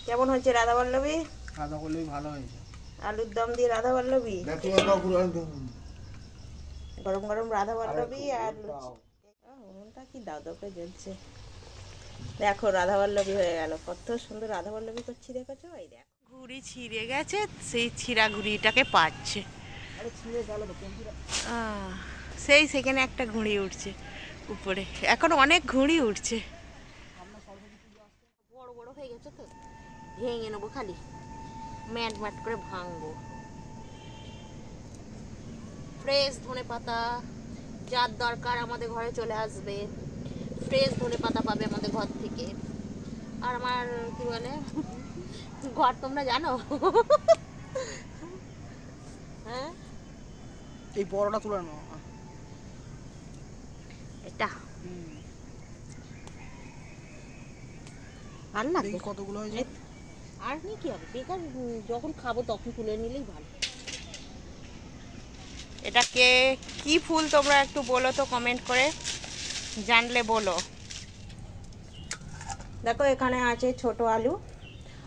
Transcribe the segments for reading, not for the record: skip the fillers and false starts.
কেমন হয়েছে রাধা বল্লভী? রাধা বল্লভী ভালো হয়েছে। আলুর দম দিয়ে রাধা বল্লভী, গরম গরম রাধা বল্লভী আর উনুনটা কি দাও দাও করে জ্বলছে। দেখো রাধা বল্লভী হয়ে গেল, কত সুন্দর রাধা বল্লভী করছি দেখেছো? এই দেখো ঘুড়ি ছিঁড়ে গেছে, সেই ছিঁড়া ঘুড়িটাকে পাচ্ছে। সেই সেখানে একটা ঘুড়ি উঠছে উপরে, এখন অনেক ঘুড়ি উঠছে। বড় বড় হয়ে গেছে তো, ভেঙে নেবো, খালি ম্যাট ম্যাট করে ভাঙবো। ফ্রেশ ধনে পাতা যার দরকার আমাদের ঘরে চলে আসবে, ফ্রেশ ধনে পাতা পাবে আমাদের ঘর থেকে। আর আমার কি বলে ঘর তোমরা জানো। হ্যাঁ এই বড়টা তুলে নাও, এটা ভালো লাগে। কতগুলো হয়েছে? আর নি কি হবে, বেকার যখন খাবো তখন তুলে নিলেই ভালো। এটাকে কি ফুল তোমরা একটু বলো তো কমেন্ট করে, জানলে বলো। দেখো এখানে আছে ছোট আলু,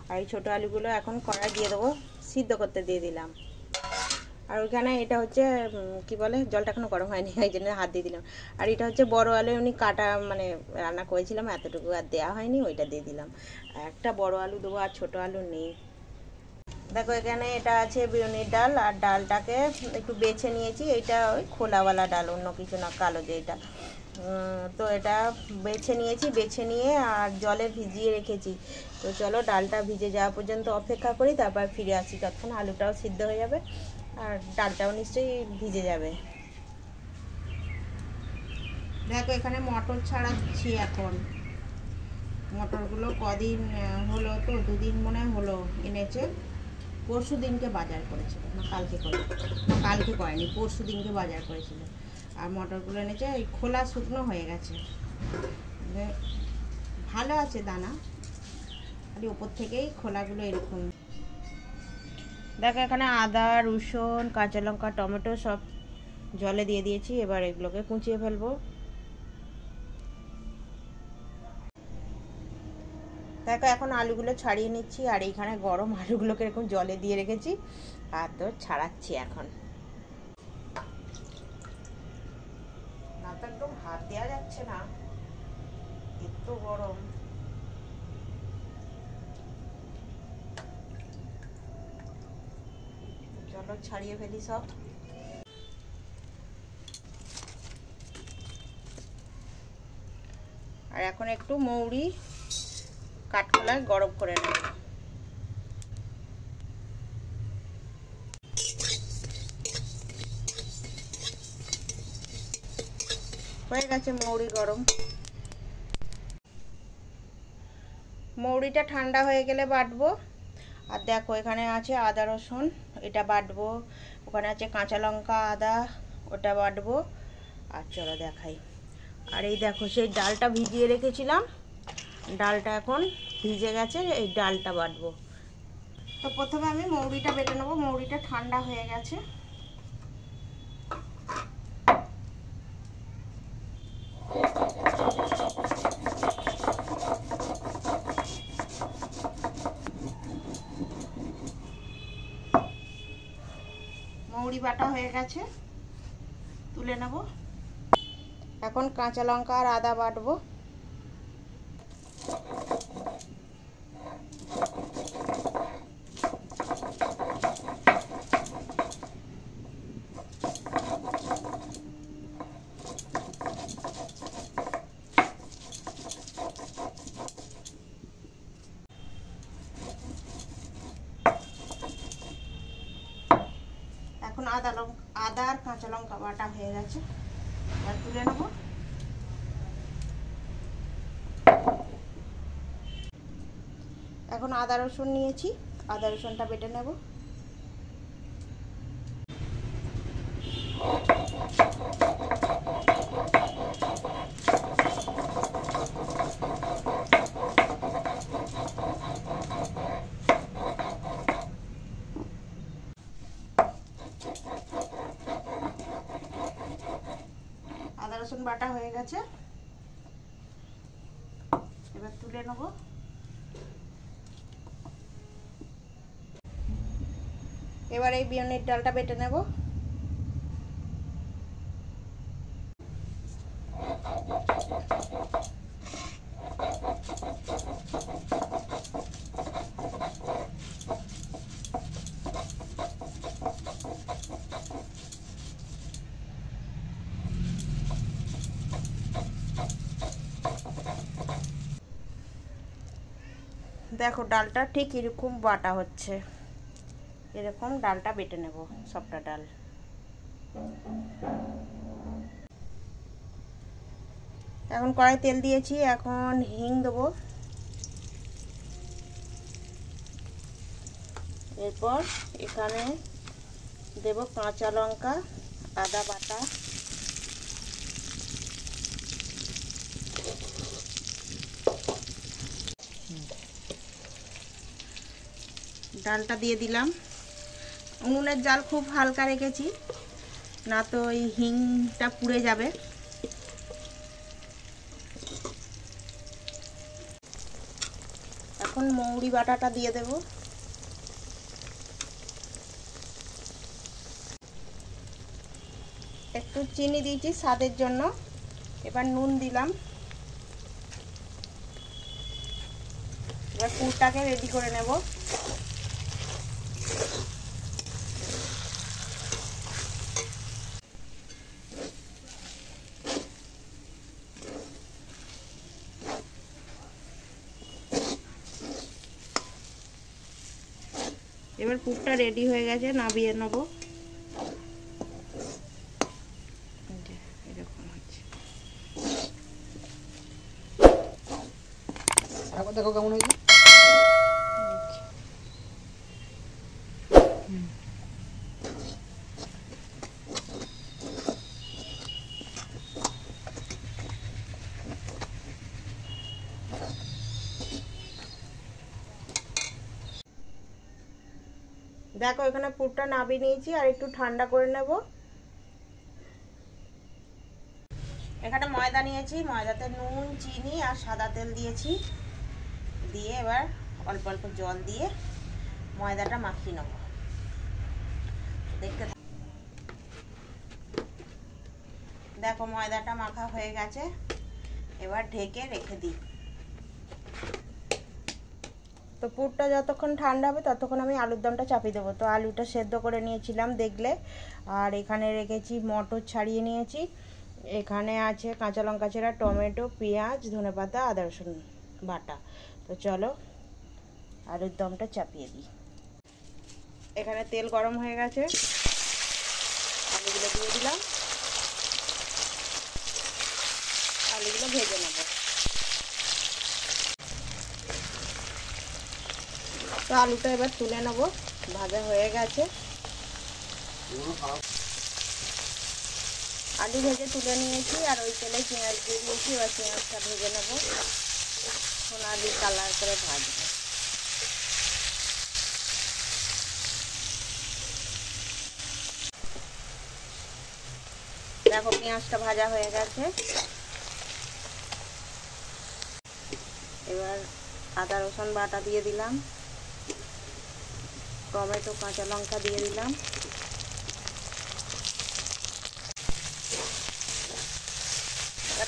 আর এই ছোটো আলুগুলো এখন কড়াই দিয়ে দেবো, সিদ্ধ করতে দিয়ে দিলাম। আর ওইখানে এটা হচ্ছে কি বলে, জলটা এখনো গরম হয়নি এই জন্য হাত দিয়ে দিলাম। আর এটা হচ্ছে বড় আলু, এমনি কাটা মানে রান্না করেছিলাম এতটুকু, আর দেওয়া হয়নি, ওইটা দিয়ে দিলাম। একটা বড় আলু দেবো, আর ছোটো আলু নেই। দেখো এখানে এটা আছে বিউনির ডাল, আর ডালটাকে একটু বেছে নিয়েছি। এইটা ওই খোলাওয়ালা ডাল, অন্য কিছু না, কালো যে এটা। তো এটা বেছে নিয়েছি, বেছে নিয়ে আর জলে ভিজিয়ে রেখেছি। তো চলো ডালটা ভিজে যাওয়া পর্যন্ত অপেক্ষা করি, তারপর ফিরে আসি, ততক্ষণ আলুটাও সিদ্ধ হয়ে যাবে আর ডালটাও নিশ্চয়ই ভিজে যাবে। দেখো এখানে মটর ছাড়াচ্ছি এখন। মটরগুলো কদিন হলো, তো দুদিন মনে হলো এনেছে, পরশু দিনকে বাজার করেছিল, না কালকে করে, না কালকে করেনি, পরশু দিনকে বাজার করেছিল। আর মটরগুলো এনেছে, এই খোলা শুকনো হয়ে গেছে, ভালো আছে দানা, খালি ওপর থেকেই খোলাগুলো এরকম। দেখো এখানে আদা, রসুন, কাঁচা লঙ্কা, টমেটো সব জলে দিয়ে দিয়েছি। এবার এগুলোকে কুচিয়ে ফেলবো। দেখো এখন আলুগুলো ছাড়িয়ে নিচ্ছি, আর এইখানে গরম আলুগুলোকে এরকম জলে দিয়ে রেখেছি, আর তো ছাড়াচ্ছি এখন। না তো একদম হাত দেওয়া যাচ্ছে না, এত গরম। চলো ছাড়িয়ে ফেলি সব। আর এখন একটু মৌরি কাঠকলায় গরম করে নেব। হয়ে গেছে মৌরি গরম। মৌরিটা ঠান্ডা হয়ে গেলে বাটবো। আর দেখো এখানে আছে আদা রসুন, এটা বাটবো। ওখানে আছে কাঁচা লঙ্কা, আদা, ওটা বাটবো। আর চলো দেখাই। আর এই দেখো সেই ডালটা ভিজিয়ে রেখেছিলাম, ডালটা এখন ভিজে গেছে, এই ডালটা বাটবো। তো প্রথমে আমি মৌরিটা বেটে নেবো, মৌরিটা ঠান্ডা হয়ে গেছে। মৌরি বাটা হয়ে গেছে, তুলে নেব। এখন কাঁচা লঙ্কা আর আদা বাটবো। এখন আদা আর কাঁচা লঙ্কা বাটা হয়ে গেছে, এবার তুলে নেব। এখন আদা রসুন নিয়েছি, আদা রসুনটা বেটে নেব। আদা রসুন বাটা হয়ে গেছে, এবার তুলে নেব। এবার এই বিউলির ডালটা বেটে নেব। দেখো ডালটা ঠিক এরকম বাটা হচ্ছে, এরকম ডালটা বেটে নেব সবটা ডাল। এখন কড়াই তেল দিয়েছি, এখন হিং দেবো, এরপর এখানে দেব কাঁচা লঙ্কা, আদা বাটা, ডালটা দিয়ে দিলাম। উনুনের জাল খুব হালকা রেখেছি, না তো এই হিংটা পুড়ে যাবে। এখন মৌরি বাটাটা দিয়ে দেব। একটু চিনি দিয়েছি স্বাদের জন্য, এবার নুন দিলাম। এবার পুরটাকে রেডি করে নেব। এবার পুরটা রেডি হয়ে গেছে, নামিয়ে নেব। এরকম হচ্ছে, দেখো কেমন হয়েছে। দেখো এখানে পুরটা নামিয়ে নিয়েছি, আর একটু ঠান্ডা করে নেব। এখানে ময়দা নিয়েছি, ময়দাতে নুন, চিনি আর সাদা তেল দিয়েছি, দিয়ে এবার অল্প অল্প জল দিয়ে ময়দাটা মাখিয়ে নেব। দেখতে দেখো ময়দাটা মাখা হয়ে গেছে, এবার ঢেকে রেখে দিই। তো পুরটা যতক্ষণ ঠান্ডা হবে ততক্ষণ আমি আলুর দমটা চাপিয়ে দেবো। তো আলুটা সেদ্ধ করে নিয়েছিলাম দেখলে, আর এখানে রেখেছি মটর ছাড়িয়ে নিয়েছি, এখানে আছে কাঁচা লঙ্কা চেরা, টমেটো, পেঁয়াজ, ধনেপাতা, আদা রসুন বাটা। তো চলো আলুর দমটা চাপিয়ে দিই। এখানে তেল গরম হয়ে গেছে, আলুগুলো দিয়ে দিলাম, আলুগুলো ভেজে নেব। তো আলুটা এবার তুলে নেব, ভাজা হয়ে গেছে। আলু ভেজে তুলে নিয়েছি, আর ওই তেলে পেঁয়াজ দিয়ে দিয়েছি, এবার পেঁয়াজটা ভেজে নেব, সোনালি কালার করে ভাজবো। দেখো পেঁয়াজটা ভাজা হয়ে গেছে, এবার আদা রসুন বাটা দিয়ে দিলাম, টমেটো কাঁচা লঙ্কা দিয়ে দিলাম,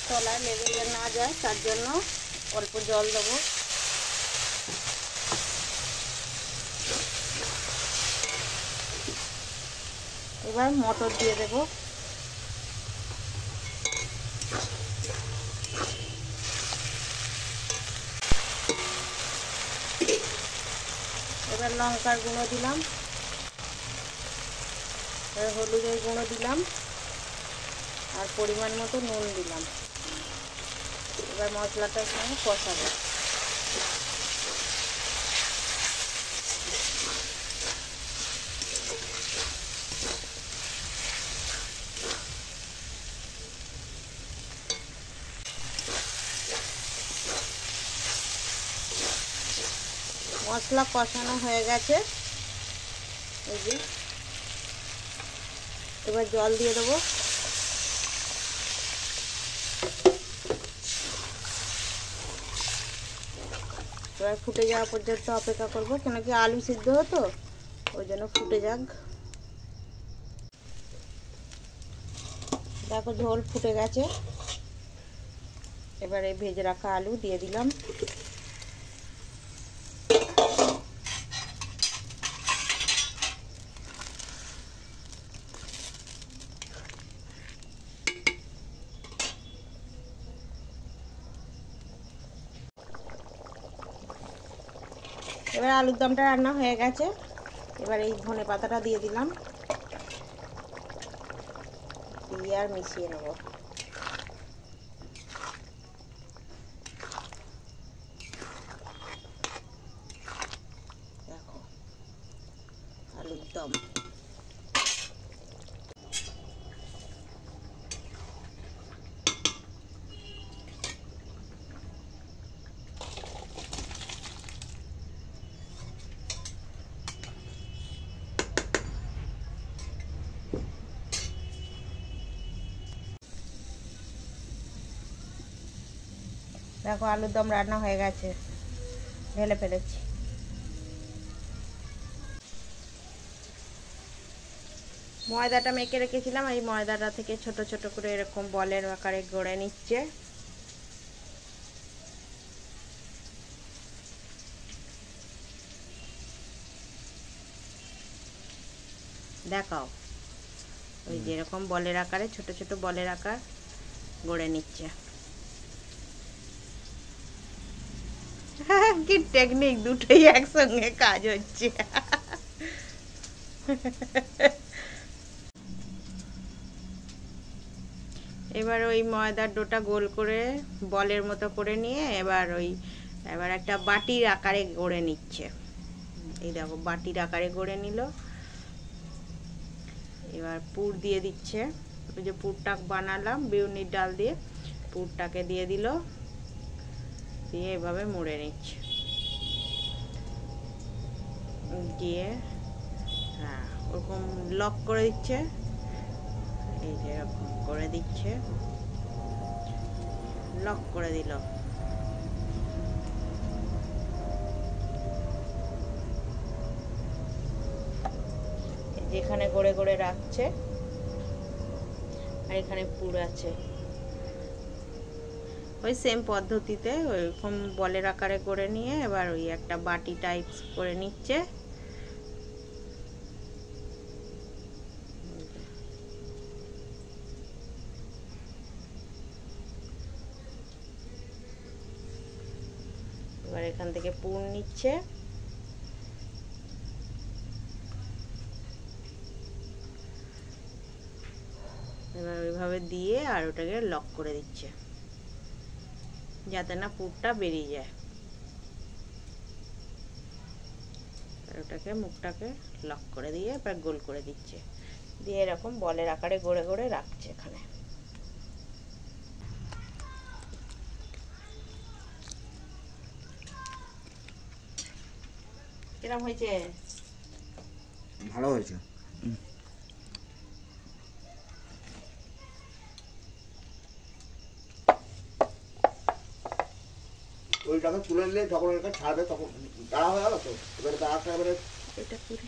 তলায় লেগে না যায় তার জন্য অল্প জল দেবো। এবার মটর দিয়ে দেবো, এবার লঙ্কার গুঁড়ো দিলাম, এবার হলুদের গুঁড়ো দিলাম, আর পরিমাণ মতো নুন দিলাম। এবার মশলাটার সঙ্গে কষাবো। মশলা কষানো হয়ে গেছে, এই যে এবার জল দিয়ে দেবো। এবার ফুটে যাওয়া পর্যন্ত অপেক্ষা করবো, কেন কি আলু সিদ্ধ হতো, ওই জন্য ফুটে যাক। দেখো ঝোল ফুটে গেছে। এবারে ভেজে রাখা আলু দিয়ে দিলাম। এবার আলুর দমটা রান্না হয়ে গেছে। এবার এই ধনে পাতাটা দিয়ে দিলাম, দিয়ে আর মিশিয়ে নেব। দেখো আলুর দম। দেখো আলুর দম রান্না হয়ে গেছে, ঢেলে ফেলেছি। ময়দাটা মেখে রেখেছিলাম, এই ময়দাটা থেকে ছোট ছোট করে এরকম বলের আকারে গড়ে নিচ্ছে। দেখাও, ওই যেরকম বলের আকারে ছোট ছোট বলের আকার গড়ে নিচ্ছে। কি টেকনিক, দুটোই একসঙ্গে কাজ হচ্ছে। এবার ওই ময়দার ডোটা গোল করে বলের মতো করে নিয়ে এবার একটা বাটির আকারে গড়ে নিচ্ছে। এই দেখো বাটির আকারে গড়ে নিল। এবার পুর দিয়ে দিচ্ছে, ওই যে পুরটা বানালাম বিউনির ডাল দিয়ে, পুরটাকে দিয়ে দিল, দিয়ে এভাবে মুড়ে নিচ্ছে। দিয়ে হ্যাঁ ওরকম লক করে দিচ্ছে, এই যে এরকম করে দিচ্ছে, লক করে দিল। যেখানে গড়ে গড়ে রাখছে আর এখানে পুর আছে, ওই সেম পদ্ধতিতে ওইরকম বলের আকারে করে নিয়ে এবার ওই একটা বাটি টাইপ করে নিচ্ছে। এবার এখান থেকে পুর নিচ্ছে, এবার ওইভাবে দিয়ে আর ওটাকে লক করে দিচ্ছে যাতে না পুরটা বেরিয়ে যায়। আর ওটাকে মুখটাকে লক করে দিয়ে এবার গোল করে দিচ্ছে, দিয়ে এরকম বলের আকারে গড়ে গড়ে রাখছে। এখানে কিরম হয়েছে? ভালো হয়েছে। ওইটাকে তুলে নিলে যখন এটা ছাড়বে তখন তাড়া হয়ে গেল তো, এবারে তাড়াটা এবারে এটা পুরি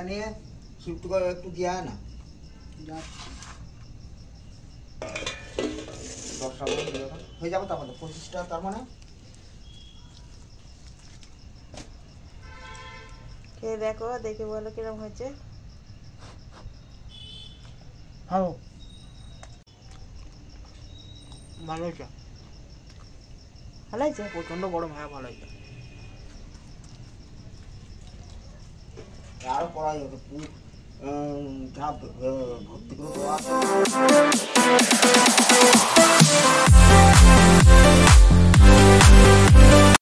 নিয়ে শিফট করে একটু দেওয়া হয় না, 10টা হয়ে যাবে তার মধ্যে 25টা, তার মানে খেয়ে দেখো, দেখে বলো কিরম হয়েছে। ভালো ভালো হয়েছে, ভালো হয়েছে? প্রচন্ড গরম, হ্যাঁ ভালো হয়েছে। আরো করা যাবে, যা ভর্তি করে দেওয়া